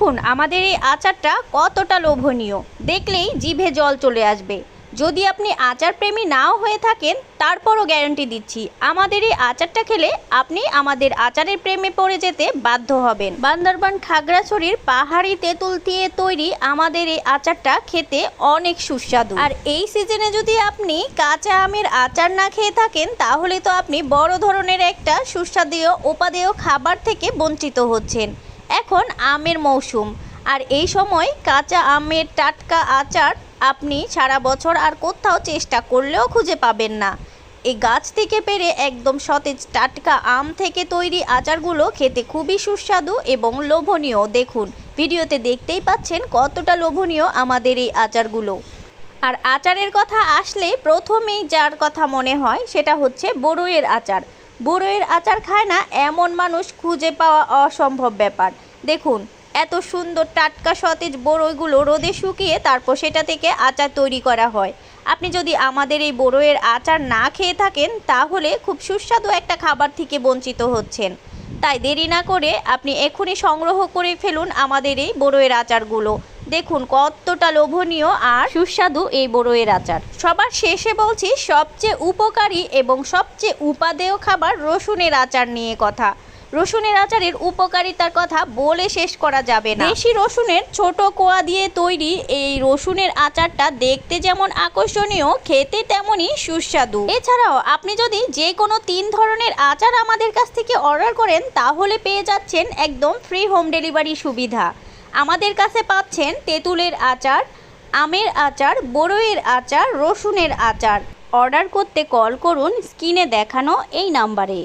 দেখুন আমাদের এই আচারটা কতটা লোভনীয়, দেখলেই জিভে জল চলে আসবে। যদি আপনি আচার প্রেমী নাও হয়ে থাকেন তারপরও গ্যারান্টি দিচ্ছি আমাদের এই আচারটা খেলে আপনি আমাদের আচারের প্রেমে পড়ে যেতে বাধ্য হবেন। বান্দরবান খাগড়াছড়ির পাহাড়ি তেঁতুল দিয়ে তৈরি আমাদের এই আচারটা খেতে অনেক সুস্বাদু। আর এই সিজনে যদি আপনি কাঁচা আমের আচার না খেয়ে থাকেন তাহলে তো আপনি বড় ধরনের একটা সুস্বাদু উপাদেয় খাবার থেকে বঞ্চিত হচ্ছেন। এখন আমের মৌসুম, আর এই সময় কাঁচা আমের টাটকা আচার আপনি সারা বছর আর কোথাও চেষ্টা করলেও খুঁজে পাবেন না। এই গাছ থেকে পেরে একদম সতেজ টাটকা আম থেকে তৈরি আচারগুলো খেতে খুবই সুস্বাদু এবং লোভনীয়। দেখুন ভিডিওতে দেখতেই পাচ্ছেন কতটা লোভনীয় আমাদের এই আচারগুলো। আর আচারের কথা আসলে প্রথমেই যার কথা মনে হয় সেটা হচ্ছে বড়ইয়ের আচার। বড়ইয়ের আচার খায় না এমন মানুষ খুঁজে পাওয়া অসম্ভব ব্যাপার। দেখুন এত সুন্দর টাটকা সতেজ বড়ইগুলো রোদে শুকিয়ে তারপর সেটা থেকে আচার তৈরি করা হয়। আপনি যদি আমাদের এই বড়ইয়ের আচার না খেয়ে থাকেন তাহলে খুব সুস্বাদু একটা খাবার থেকে বঞ্চিত হচ্ছেন। তাই দেরি না করে আপনি এখনই সংগ্রহ করে ফেলুন আমাদের এই বড়ইয়ের আচারগুলো। দেখুন কতটা লোভনীয় আর সুস্বাদু এই বড়ইয়ের আচার। সবার শেষে বলছি সবচেয়ে উপকারী এবং সবচেয়ে উপাদেয় খাবার রসুনের আচার নিয়ে কথা। রসুনের আচারের উপকারিতার কথা বলে শেষ করা যাবে না। দেশি রসুনের ছোট কোয়া দিয়ে তৈরি এই রসুনের আচারটা দেখতে যেমন আকর্ষণীয়, খেতে তেমনই সুস্বাদু। এছাড়াও আপনি যদি যে কোনো 3 ধরনের আচার আমাদের কাছ থেকে অর্ডার করেন তাহলে পেয়ে যাচ্ছেন একদম ফ্রি হোম ডেলিভারি সুবিধা। আমাদের কাছে পাচ্ছেন তেঁতুলের আচার, আমের আচার, বড়ইয়ের আচার, রসুনের আচার। অর্ডার করতে কল করুন স্ক্রিনে দেখানো এই নাম্বারে।